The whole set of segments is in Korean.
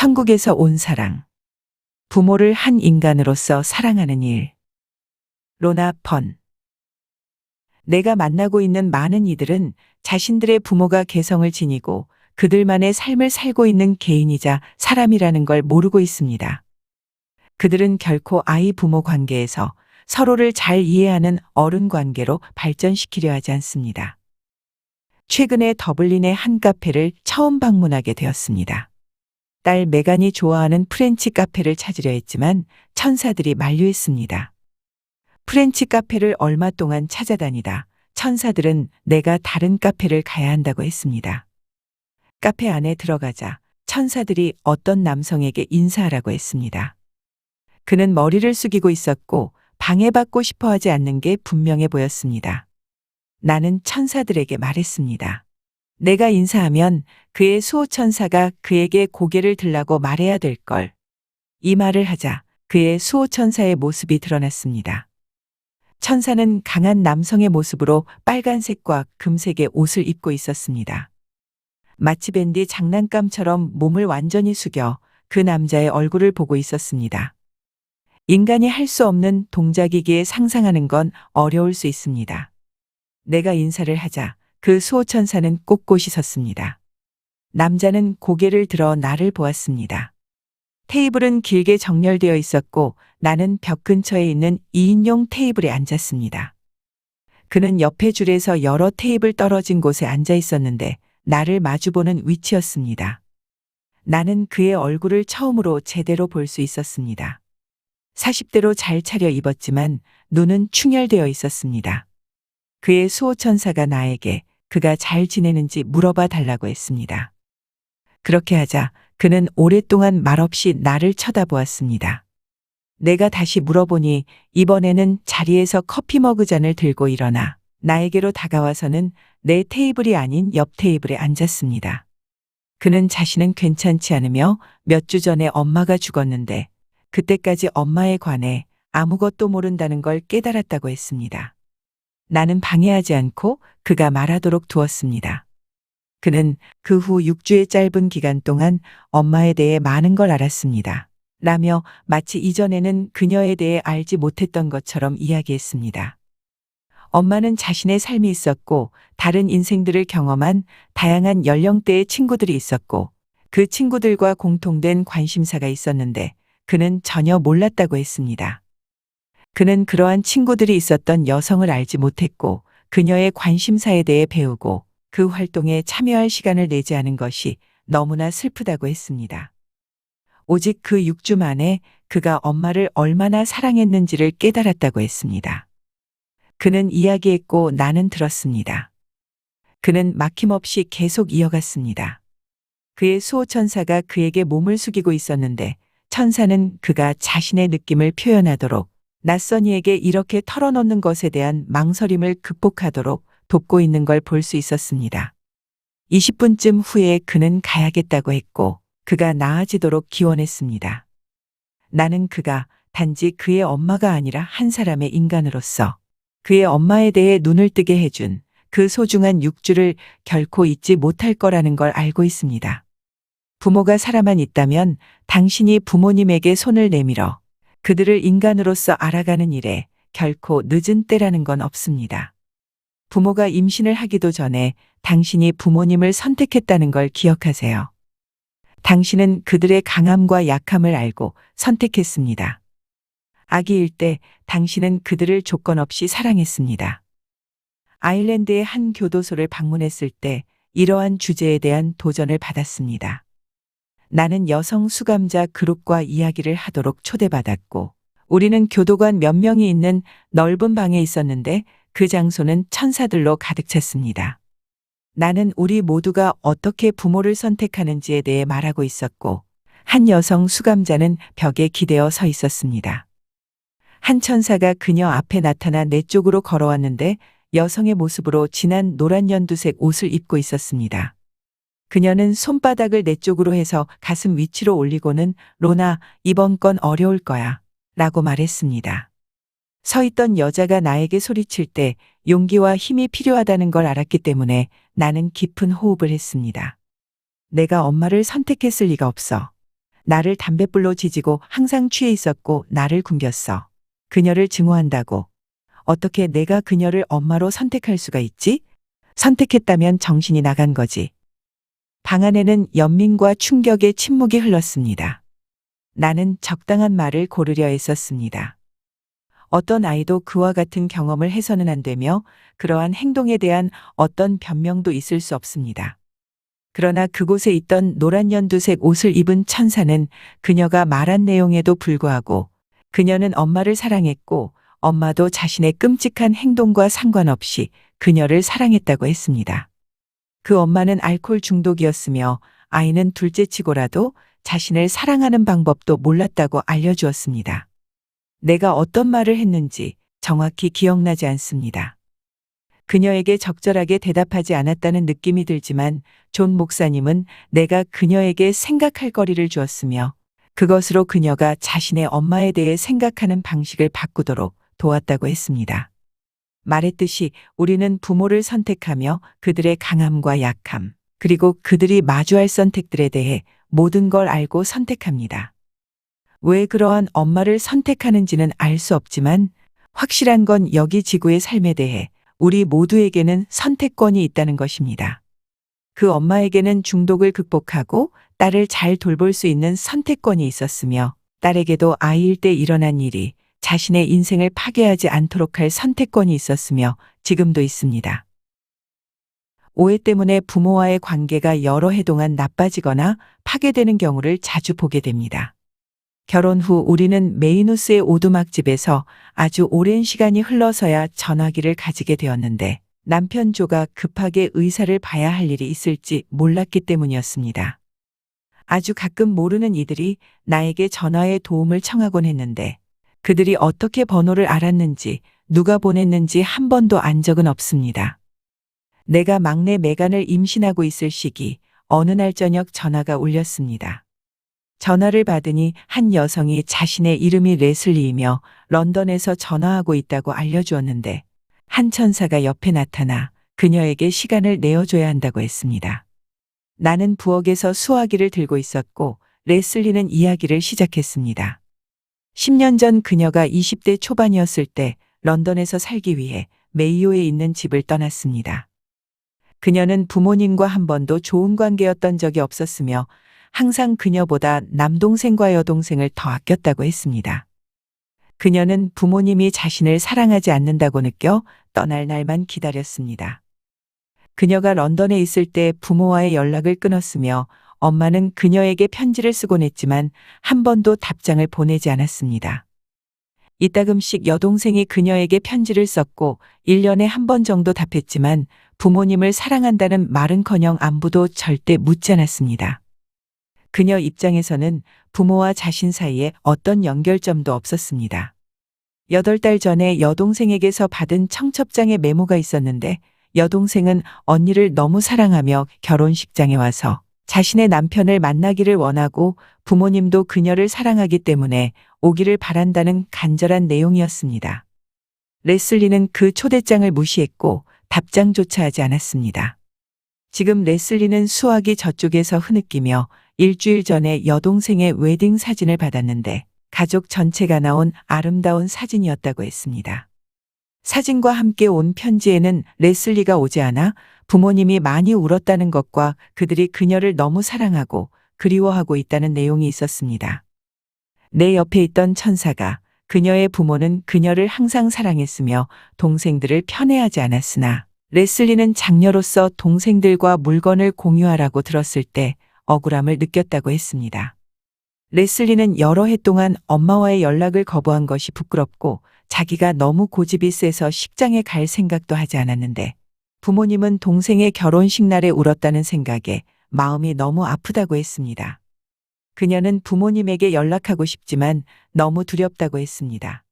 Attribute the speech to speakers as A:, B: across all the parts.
A: 천국에서 온 사랑. 부모를 한 인간으로서 사랑하는 일. 로나 펀. 내가 만나고 있는 많은 이들은 자신들의 부모가 개성을 지니고 그들만의 삶을 살고 있는 개인이자 사람이라는 걸 모르고 있습니다. 그들은 결코 아이 부모 관계에서 서로를 잘 이해하는 어른 관계로 발전시키려 하지 않습니다. 최근에 더블린의 한 카페를 처음 방문하게 되었습니다. 딸 메간이 좋아하는 프렌치 카페를 찾으려 했지만 천사들이 만류했습니다. 프렌치 카페를 얼마 동안 찾아다니다 천사들은 내가 다른 카페를 가야 한다고 했습니다. 카페 안에 들어가자 천사들이 어떤 남성에게 인사하라고 했습니다. 그는 머리를 숙이고 있었고 방해받고 싶어 하지 않는 게 분명해 보였습니다. 나는 천사들에게 말했습니다. 내가 인사하면 그의 수호천사가 그에게 고개를 들라고 말해야 될 걸. 이 말을 하자 그의 수호천사의 모습이 드러났습니다. 천사는 강한 남성의 모습으로 빨간색과 금색의 옷을 입고 있었습니다. 마치 밴디 장난감처럼 몸을 완전히 숙여 그 남자의 얼굴을 보고 있었습니다. 인간이 할 수 없는 동작이기에 상상하는 건 어려울 수 있습니다. 내가 인사를 하자 그 수호천사는 꼿꼿이 섰습니다. 남자는 고개를 들어 나를 보았습니다. 테이블은 길게 정렬되어 있었고 나는 벽 근처에 있는 2인용 테이블에 앉았습니다. 그는 옆에 줄에서 여러 테이블 떨어진 곳에 앉아 있었는데 나를 마주보는 위치였습니다. 나는 그의 얼굴을 처음으로 제대로 볼 수 있었습니다. 40대로 잘 차려 입었지만 눈은 충혈되어 있었습니다. 그의 수호천사가 나에게 그가 잘 지내는지 물어봐 달라고 했습니다. 그렇게 하자 그는 오랫동안 말없이 나를 쳐다보았습니다. 내가 다시 물어보니 이번에는 자리에서 커피 머그잔을 들고 일어나 나에게로 다가와서는 내 테이블이 아닌 옆 테이블에 앉았습니다. 그는 자신은 괜찮지 않으며 몇 주 전에 엄마가 죽었는데 그때까지 엄마에 관해 아무것도 모른다는 걸 깨달았다고 했습니다. 나는 방해하지 않고 그가 말하도록 두었습니다. 그는 그 후 6주의 짧은 기간 동안 엄마에 대해 많은 걸 알았습니다. 라며 마치 이전에는 그녀에 대해 알지 못했던 것처럼 이야기했습니다. 엄마는 자신의 삶이 있었고 다른 인생들을 경험한 다양한 연령대의 친구들이 있었고 그 친구들과 공통된 관심사가 있었는데 그는 전혀 몰랐다고 했습니다. 그는 그러한 친구들이 있었던 여성을 알지 못했고 그녀의 관심사에 대해 배우고 그 활동에 참여할 시간을 내지 않은 것이 너무나 슬프다고 했습니다. 오직 그 6주 만에 그가 엄마를 얼마나 사랑했는지를 깨달았다고 했습니다. 그는 이야기했고 나는 들었습니다. 그는 막힘없이 계속 이어갔습니다. 그의 수호천사가 그에게 몸을 숙이고 있었는데 천사는 그가 자신의 느낌을 표현하도록 낯선 이에게 이렇게 털어놓는 것에 대한 망설임을 극복하도록 돕고 있는 걸 볼 수 있었습니다. 20분쯤 후에 그는 가야겠다고 했고 그가 나아지도록 기원했습니다. 나는 그가 단지 그의 엄마가 아니라 한 사람의 인간으로서 그의 엄마에 대해 눈을 뜨게 해준 그 소중한 6주를 결코 잊지 못할 거라는 걸 알고 있습니다. 부모가 살아만 있다면 당신이 부모님에게 손을 내밀어 그들을 인간으로서 알아가는 일에 결코 늦은 때라는 건 없습니다. 부모가 임신을 하기도 전에 당신이 부모님을 선택했다는 걸 기억하세요. 당신은 그들의 강함과 약함을 알고 선택했습니다. 아기일 때 당신은 그들을 조건 없이 사랑했습니다. 아일랜드의 한 교도소를 방문했을 때 이러한 주제에 대한 도전을 받았습니다. 나는 여성 수감자 그룹과 이야기를 하도록 초대받았고 우리는 교도관 몇 명이 있는 넓은 방에 있었는데 그 장소는 천사들로 가득 찼습니다. 나는 우리 모두가 어떻게 부모를 선택하는지에 대해 말하고 있었고 한 여성 수감자는 벽에 기대어 서 있었습니다. 한 천사가 그녀 앞에 나타나 내 쪽으로 걸어왔는데 여성의 모습으로 진한 노란 연두색 옷을 입고 있었습니다. 그녀는 손바닥을 내 쪽으로 해서 가슴 위치로 올리고는 로나, 이번 건 어려울 거야 라고 말했습니다. 서 있던 여자가 나에게 소리칠 때 용기와 힘이 필요하다는 걸 알았기 때문에 나는 깊은 호흡을 했습니다. 내가 엄마를 선택했을 리가 없어. 나를 담뱃불로 지지고 항상 취해 있었고 나를 굶겼어. 그녀를 증오한다고. 어떻게 내가 그녀를 엄마로 선택할 수가 있지? 선택했다면 정신이 나간 거지. 방 안에는 연민과 충격의 침묵이 흘렀습니다. 나는 적당한 말을 고르려 했었습니다. 어떤 아이도 그와 같은 경험을 해서는 안 되며 그러한 행동에 대한 어떤 변명도 있을 수 없습니다. 그러나 그곳에 있던 노란 연두색 옷을 입은 천사는 그녀가 말한 내용에도 불구하고 그녀는 엄마를 사랑했고 엄마도 자신의 끔찍한 행동과 상관없이 그녀를 사랑했다고 했습니다. 그 엄마는 알코올 중독이었으며 아이는 둘째치고라도 자신을 사랑하는 방법도 몰랐다고 알려주었습니다. 내가 어떤 말을 했는지 정확히 기억나지 않습니다. 그녀에게 적절하게 대답하지 않았다는 느낌이 들지만 존 목사님은 내가 그녀에게 생각할 거리를 주었으며 그것으로 그녀가 자신의 엄마에 대해 생각하는 방식을 바꾸도록 도왔다고 했습니다. 말했듯이 우리는 부모를 선택하며 그들의 강함과 약함, 그리고 그들이 마주할 선택들에 대해 모든 걸 알고 선택합니다. 왜 그러한 엄마를 선택하는지는 알 수 없지만 확실한 건 여기 지구의 삶에 대해 우리 모두에게는 선택권이 있다는 것입니다. 그 엄마에게는 중독을 극복하고 딸을 잘 돌볼 수 있는 선택권이 있었으며 딸에게도 아이일 때 일어난 일이 자신의 인생을 파괴하지 않도록 할 선택권이 있었으며 지금도 있습니다. 오해 때문에 부모와의 관계가 여러 해 동안 나빠지거나 파괴되는 경우를 자주 보게 됩니다. 결혼 후 우리는 메이누스의 오두막집에서 아주 오랜 시간이 흘러서야 전화기를 가지게 되었는데 남편 조가 급하게 의사를 봐야 할 일이 있을지 몰랐기 때문이었습니다. 아주 가끔 모르는 이들이 나에게 전화에 도움을 청하곤 했는데 그들이 어떻게 번호를 알았는지 누가 보냈는지 한 번도 안 적은 없습니다. 내가 막내 메간을 임신하고 있을 시기 어느 날 저녁 전화가 울렸습니다. 전화를 받으니 한 여성이 자신의 이름이 레슬리이며 런던에서 전화하고 있다고 알려주었는데 한 천사가 옆에 나타나 그녀에게 시간을 내어줘야 한다고 했습니다. 나는 부엌에서 수화기를 들고 있었고 레슬리는 이야기를 시작했습니다. 10년 전 그녀가 20대 초반이었을 때 런던에서 살기 위해 메이오에 있는 집을 떠났습니다. 그녀는 부모님과 한 번도 좋은 관계였던 적이 없었으며 항상 그녀보다 남동생과 여동생을 더 아꼈다고 했습니다. 그녀는 부모님이 자신을 사랑하지 않는다고 느껴 떠날 날만 기다렸습니다. 그녀가 런던에 있을 때 부모와의 연락을 끊었으며 엄마는 그녀에게 편지를 쓰곤 했지만 한 번도 답장을 보내지 않았습니다. 이따금씩 여동생이 그녀에게 편지를 썼고 1년에 한 번 정도 답했지만 부모님을 사랑한다는 말은커녕 안부도 절대 묻지 않았습니다. 그녀 입장에서는 부모와 자신 사이에 어떤 연결점도 없었습니다. 8달 전에 여동생에게서 받은 청첩장에 메모가 있었는데 여동생은 언니를 너무 사랑하며 결혼식장에 와서 자신의 남편을 만나기를 원하고 부모님도 그녀를 사랑하기 때문에 오기를 바란다는 간절한 내용이었습니다. 레슬리는 그 초대장을 무시했고 답장조차 하지 않았습니다. 지금 레슬리는 수화기 저쪽에서 흐느끼며 일주일 전에 여동생의 웨딩 사진을 받았는데 가족 전체가 나온 아름다운 사진이었다고 했습니다. 사진과 함께 온 편지에는 레슬리가 오지 않아 부모님이 많이 울었다는 것과 그들이 그녀를 너무 사랑하고 그리워하고 있다는 내용이 있었습니다. 내 옆에 있던 천사가 그녀의 부모는 그녀를 항상 사랑했으며 동생들을 편애하지 않았으나 레슬리는 장녀로서 동생들과 물건을 공유하라고 들었을 때 억울함을 느꼈다고 했습니다. 레슬리는 여러 해 동안 엄마와의 연락을 거부한 것이 부끄럽고 자기가 너무 고집이 세서 식장에 갈 생각도 하지 않았는데 부모님은 동생의 결혼식 날에 울었다는 생각에 마음이 너무 아프다고 했습니다. 그녀는 부모님에게 연락하고 싶지만 너무 두렵다고 했습니다.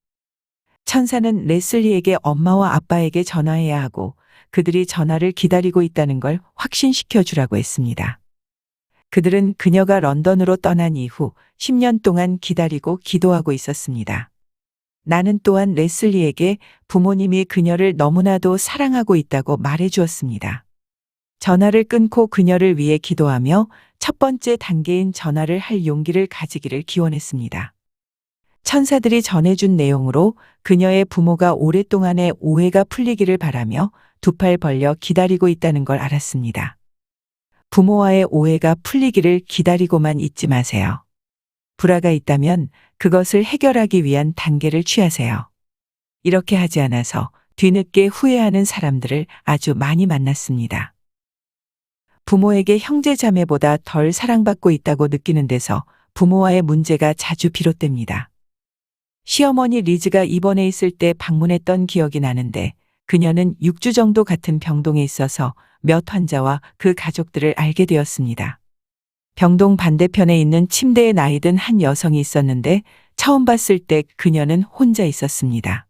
A: 천사는 레슬리에게 엄마와 아빠에게 전화해야 하고 그들이 전화를 기다리고 있다는 걸 확신시켜 주라고 했습니다. 그들은 그녀가 런던으로 떠난 이후 10년 동안 기다리고 기도하고 있었습니다. 나는 또한 레슬리에게 부모님이 그녀를 너무나도 사랑하고 있다고 말해 주었습니다. 전화를 끊고 그녀를 위해 기도하며 첫 번째 단계인 전화를 할 용기를 가지기를 기원했습니다. 천사들이 전해준 내용으로 그녀의 부모가 오랫동안의 오해가 풀리기를 바라며 두 팔 벌려 기다리고 있다는 걸 알았습니다. 부모와의 오해가 풀리기를 기다리고만 있지 마세요. 불화가 있다면 그것을 해결하기 위한 단계를 취하세요. 이렇게 하지 않아서 뒤늦게 후회하는 사람들을 아주 많이 만났습니다. 부모에게 형제 자매보다 덜 사랑받고 있다고 느끼는 데서 부모와의 문제가 자주 비롯됩니다. 시어머니 리즈가 입원해 있을 때 방문했던 기억이 나는데 그녀는 6주 정도 같은 병동에 있어서 몇 환자와 그 가족들을 알게 되었습니다. 병동 반대편에 있는 침대에 나이 든 한 여성이 있었는데 처음 봤을 때 그녀는 혼자 있었습니다.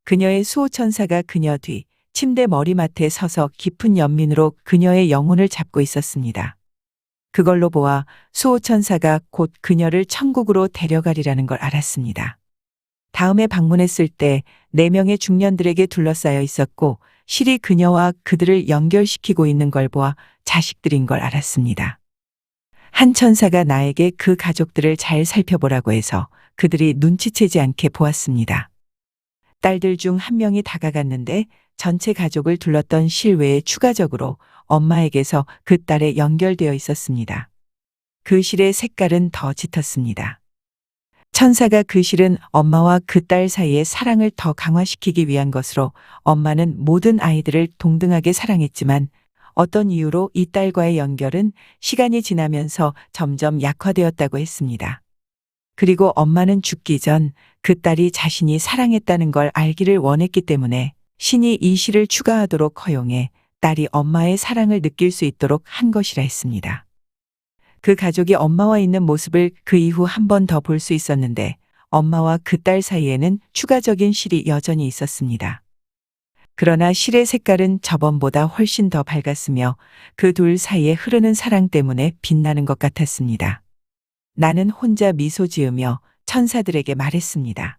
A: 그녀의 수호천사가 그녀 뒤 침대 머리맡에 서서 깊은 연민으로 그녀의 영혼을 잡고 있었습니다. 그걸로 보아 수호천사가 곧 그녀를 천국으로 데려가리라는 걸 알았습니다. 다음에 방문했을 때 4명의 중년들에게 둘러싸여 있었고 실이 그녀와 그들을 연결시키고 있는 걸 보아 자식들인 걸 알았습니다. 한 천사가 나에게 그 가족들을 잘 살펴보라고 해서 그들이 눈치채지 않게 보았습니다. 딸들 중 한 명이 다가갔는데 전체 가족을 둘렀던 실 외에 추가적으로 엄마에게서 그 딸에 연결되어 있었습니다. 그 실의 색깔은 더 짙었습니다. 천사가 그 실은 엄마와 그 딸 사이의 사랑을 더 강화시키기 위한 것으로 엄마는 모든 아이들을 동등하게 사랑했지만 어떤 이유로 이 딸과의 연결은 시간이 지나면서 점점 약화되었다고 했습니다. 그리고 엄마는 죽기 전 그 딸이 자신이 사랑했다는 걸 알기를 원했기 때문에 신이 이 실을 추가하도록 허용해 딸이 엄마의 사랑을 느낄 수 있도록 한 것이라 했습니다. 그 가족이 엄마와 있는 모습을 그 이후 한 번 더 볼 수 있었는데 엄마와 그 딸 사이에는 추가적인 실이 여전히 있었습니다. 그러나 실의 색깔은 저번보다 훨씬 더 밝았으며 그 둘 사이에 흐르는 사랑 때문에 빛나는 것 같았습니다. 나는 혼자 미소 지으며 천사들에게 말했습니다.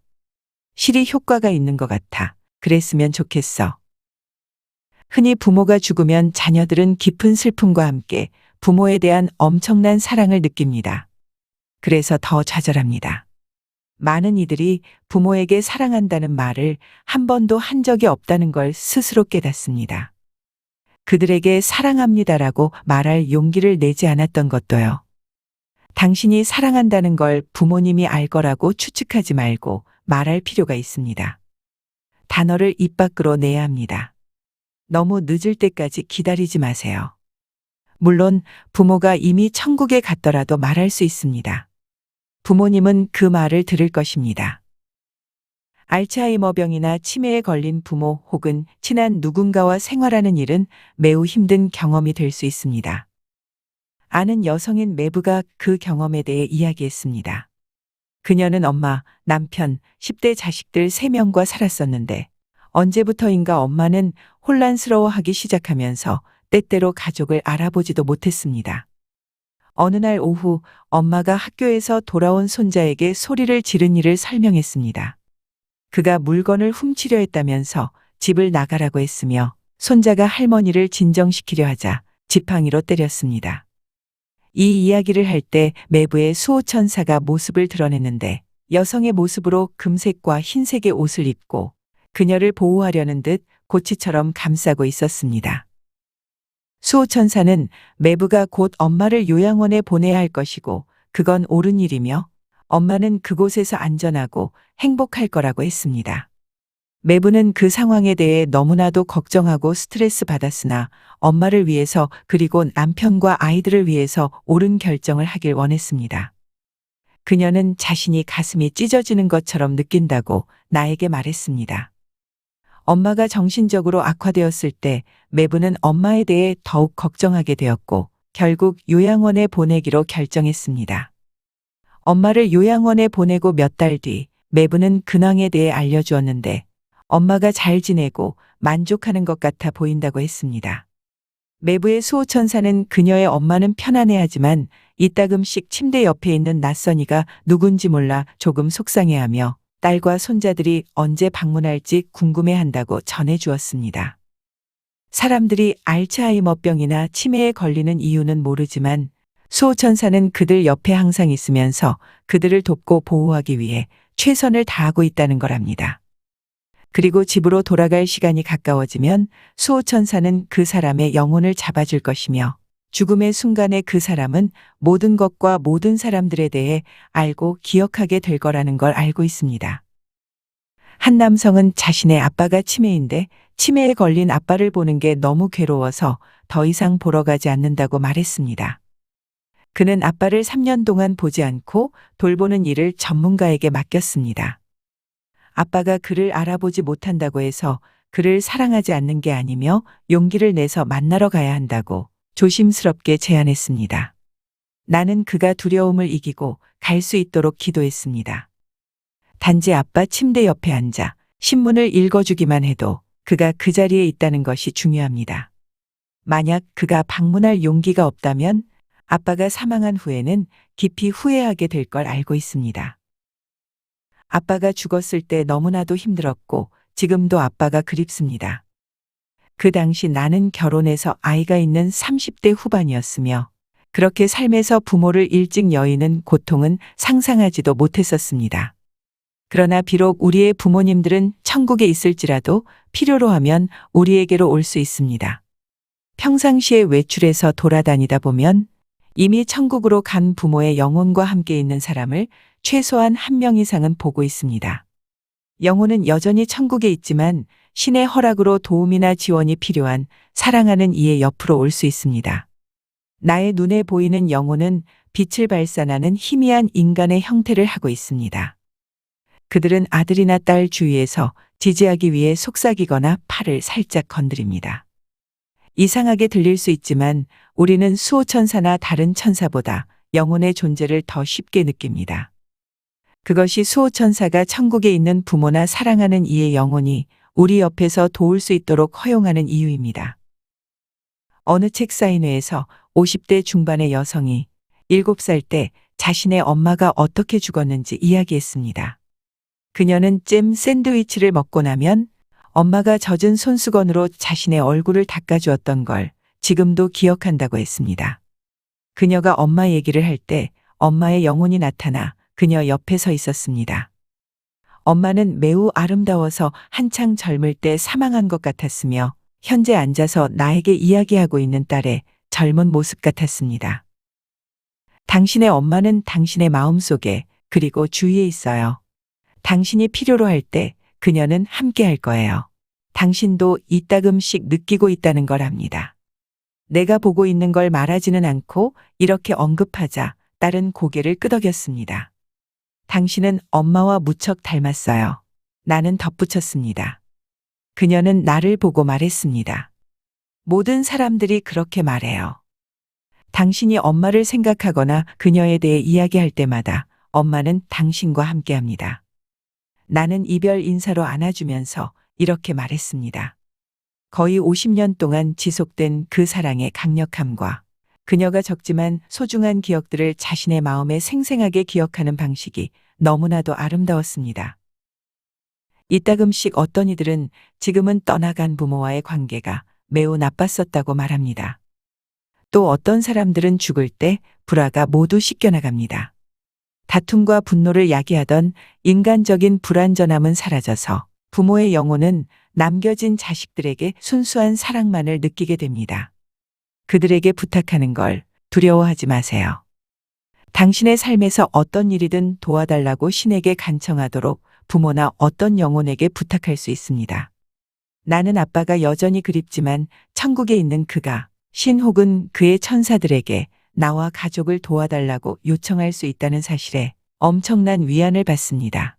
A: 실이 효과가 있는 것 같아. 그랬으면 좋겠어. 흔히 부모가 죽으면 자녀들은 깊은 슬픔과 함께 부모에 대한 엄청난 사랑을 느낍니다. 그래서 더 좌절합니다. 많은 이들이 부모에게 사랑한다는 말을 한 번도 한 적이 없다는 걸 스스로 깨닫습니다. 그들에게 사랑합니다라고 말할 용기를 내지 않았던 것도요. 당신이 사랑한다는 걸 부모님이 알 거라고 추측하지 말고 말할 필요가 있습니다. 단어를 입 밖으로 내야 합니다. 너무 늦을 때까지 기다리지 마세요. 물론 부모가 이미 천국에 갔더라도 말할 수 있습니다. 부모님은 그 말을 들을 것입니다. 알츠하이머병이나 치매에 걸린 부모 혹은 친한 누군가와 생활하는 일은 매우 힘든 경험이 될 수 있습니다. 아는 여성인 메브가 그 경험에 대해 이야기했습니다. 그녀는 엄마, 남편, 10대 자식들 3명과 살았었는데 언제부터인가 엄마는 혼란스러워하기 시작하면서 때때로 가족을 알아보지도 못했습니다. 어느 날 오후 엄마가 학교에서 돌아온 손자에게 소리를 지른 일을 설명했습니다. 그가 물건을 훔치려 했다면서 집을 나가라고 했으며 손자가 할머니를 진정시키려 하자 지팡이로 때렸습니다. 이 이야기를 할 때 메부의 수호천사가 모습을 드러냈는데 여성의 모습으로 금색과 흰색의 옷을 입고 그녀를 보호하려는 듯 고치처럼 감싸고 있었습니다. 수호천사는 메부가 곧 엄마를 요양원에 보내야 할 것이고 그건 옳은 일이며 엄마는 그곳에서 안전하고 행복할 거라고 했습니다. 메부는 그 상황에 대해 너무나도 걱정하고 스트레스 받았으나 엄마를 위해서 그리고 남편과 아이들을 위해서 옳은 결정을 하길 원했습니다. 그녀는 자신이 가슴이 찢어지는 것처럼 느낀다고 나에게 말했습니다. 엄마가 정신적으로 악화되었을 때 메부는 엄마에 대해 더욱 걱정하게 되었고 결국 요양원에 보내기로 결정했습니다. 엄마를 요양원에 보내고 몇 달 뒤 메부는 근황에 대해 알려주었는데 엄마가 잘 지내고 만족하는 것 같아 보인다고 했습니다. 메부의 수호천사는 그녀의 엄마는 편안해하지만 이따금씩 침대 옆에 있는 낯선 이가 누군지 몰라 조금 속상해하며 딸과 손자들이 언제 방문할지 궁금해한다고 전해주었습니다. 사람들이 알츠하이머병이나 치매에 걸리는 이유는 모르지만 수호천사는 그들 옆에 항상 있으면서 그들을 돕고 보호하기 위해 최선을 다하고 있다는 거랍니다. 그리고 집으로 돌아갈 시간이 가까워지면 수호천사는 그 사람의 영혼을 잡아줄 것이며 죽음의 순간에 그 사람은 모든 것과 모든 사람들에 대해 알고 기억하게 될 거라는 걸 알고 있습니다. 한 남성은 자신의 아빠가 치매인데 치매에 걸린 아빠를 보는 게 너무 괴로워서 더 이상 보러 가지 않는다고 말했습니다. 그는 아빠를 3년 동안 보지 않고 돌보는 일을 전문가에게 맡겼습니다. 아빠가 그를 알아보지 못한다고 해서 그를 사랑하지 않는 게 아니며 용기를 내서 만나러 가야 한다고 조심스럽게 제안했습니다. 나는 그가 두려움을 이기고 갈 수 있도록 기도했습니다. 단지 아빠 침대 옆에 앉아 신문을 읽어주기만 해도 그가 그 자리에 있다는 것이 중요합니다. 만약 그가 방문할 용기가 없다면 아빠가 사망한 후에는 깊이 후회하게 될 걸 알고 있습니다. 아빠가 죽었을 때 너무나도 힘들었고 지금도 아빠가 그립습니다. 그 당시 나는 결혼해서 아이가 있는 30대 후반이었으며 그렇게 삶에서 부모를 일찍 여의는 고통은 상상하지도 못했었습니다. 그러나 비록 우리의 부모님들은 천국에 있을지라도 필요로 하면 우리에게로 올 수 있습니다. 평상시에 외출해서 돌아다니다 보면 이미 천국으로 간 부모의 영혼과 함께 있는 사람을 최소한 한 명 이상은 보고 있습니다. 영혼은 여전히 천국에 있지만 신의 허락으로 도움이나 지원이 필요한 사랑하는 이의 옆으로 올 수 있습니다. 나의 눈에 보이는 영혼은 빛을 발산하는 희미한 인간의 형태를 하고 있습니다. 그들은 아들이나 딸 주위에서 지지하기 위해 속삭이거나 팔을 살짝 건드립니다. 이상하게 들릴 수 있지만 우리는 수호천사나 다른 천사보다 영혼의 존재를 더 쉽게 느낍니다. 그것이 수호천사가 천국에 있는 부모나 사랑하는 이의 영혼이 우리 옆에서 도울 수 있도록 허용하는 이유입니다. 어느 책 사인회에서 50대 중반의 여성이 7살 때 자신의 엄마가 어떻게 죽었는지 이야기했습니다. 그녀는 잼 샌드위치를 먹고 나면 엄마가 젖은 손수건으로 자신의 얼굴을 닦아주었던 걸 지금도 기억한다고 했습니다. 그녀가 엄마 얘기를 할 때 엄마의 영혼이 나타나 그녀 옆에 서 있었습니다. 엄마는 매우 아름다워서 한창 젊을 때 사망한 것 같았으며 현재 앉아서 나에게 이야기하고 있는 딸의 젊은 모습 같았습니다. 당신의 엄마는 당신의 마음속에 그리고 주위에 있어요. 당신이 필요로 할 때 그녀는 함께 할 거예요. 당신도 이따금씩 느끼고 있다는 걸 압니다. 내가 보고 있는 걸 말하지는 않고 이렇게 언급하자 딸은 고개를 끄덕였습니다. 당신은 엄마와 무척 닮았어요. 나는 덧붙였습니다. 그녀는 나를 보고 말했습니다. 모든 사람들이 그렇게 말해요. 당신이 엄마를 생각하거나 그녀에 대해 이야기할 때마다 엄마는 당신과 함께합니다. 나는 이별 인사로 안아주면서 이렇게 말했습니다. 거의 50년 동안 지속된 그 사랑의 강력함과 그녀가 적지만 소중한 기억들을 자신의 마음에 생생하게 기억하는 방식이 너무나도 아름다웠습니다. 이따금씩 어떤 이들은 지금은 떠나간 부모와의 관계가 매우 나빴었다고 말합니다. 또 어떤 사람들은 죽을 때 불화가 모두 씻겨나갑니다. 다툼과 분노를 야기하던 인간적인 불완전함은 사라져서 부모의 영혼은 남겨진 자식들에게 순수한 사랑만을 느끼게 됩니다. 그들에게 부탁하는 걸 두려워하지 마세요. 당신의 삶에서 어떤 일이든 도와달라고 신에게 간청하도록 부모나 어떤 영혼에게 부탁할 수 있습니다. 나는 아빠가 여전히 그립지만 천국에 있는 그가 신 혹은 그의 천사들에게 나와 가족을 도와달라고 요청할 수 있다는 사실에 엄청난 위안을 받습니다.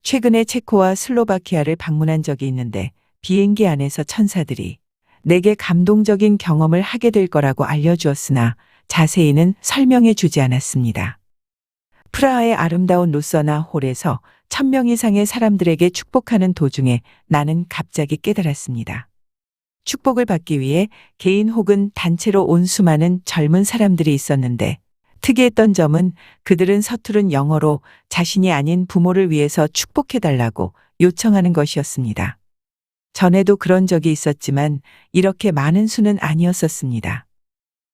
A: 최근에 체코와 슬로바키아를 방문한 적이 있는데 비행기 안에서 천사들이 내게 감동적인 경험을 하게 될 거라고 알려주었으나 자세히는 설명해 주지 않았습니다. 프라하의 아름다운 루서나 홀에서 1000명 이상의 사람들에게 축복하는 도중에 나는 갑자기 깨달았습니다. 축복을 받기 위해 개인 혹은 단체로 온 수많은 젊은 사람들이 있었는데 특이했던 점은 그들은 서투른 영어로 자신이 아닌 부모를 위해서 축복해달라고 요청하는 것이었습니다. 전에도 그런 적이 있었지만 이렇게 많은 수는 아니었었습니다.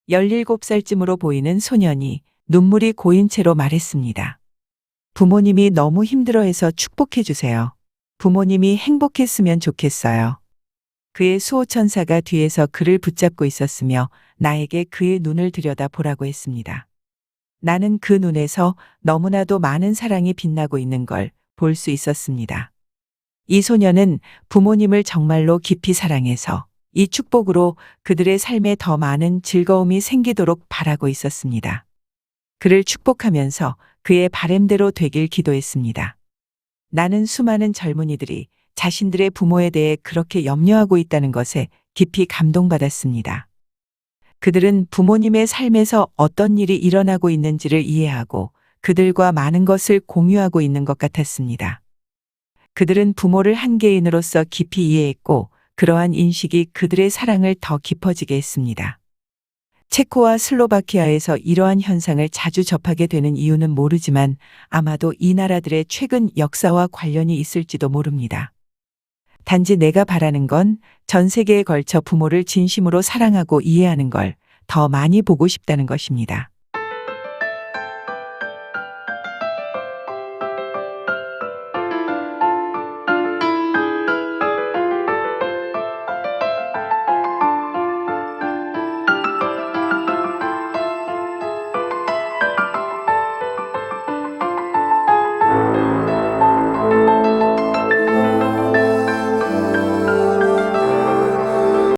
A: 17살쯤으로 보이는 소년이 눈물이 고인 채로 말했습니다. 부모님이 너무 힘들어해서 축복해 주세요. 부모님이 행복했으면 좋겠어요. 그의 수호천사가 뒤에서 그를 붙잡고 있었으며 나에게 그의 눈을 들여다 보라고 했습니다. 나는 그 눈에서 너무나도 많은 사랑이 빛나고 있는 걸 볼 수 있었습니다. 이 소녀는 부모님을 정말로 깊이 사랑해서 이 축복으로 그들의 삶에 더 많은 즐거움이 생기도록 바라고 있었습니다. 그를 축복하면서 그의 바램대로 되길 기도했습니다. 나는 수많은 젊은이들이 자신들의 부모에 대해 그렇게 염려하고 있다는 것에 깊이 감동받았습니다. 그들은 부모님의 삶에서 어떤 일이 일어나고 있는지를 이해하고 그들과 많은 것을 공유하고 있는 것 같았습니다. 그들은 부모를 한 개인으로서 깊이 이해했고 그러한 인식이 그들의 사랑을 더 깊어지게 했습니다. 체코와 슬로바키아에서 이러한 현상을 자주 접하게 되는 이유는 모르지만 아마도 이 나라들의 최근 역사와 관련이 있을지도 모릅니다. 단지 내가 바라는 건 전 세계에 걸쳐 부모를 진심으로 사랑하고 이해하는 걸 더 많이 보고 싶다는 것입니다.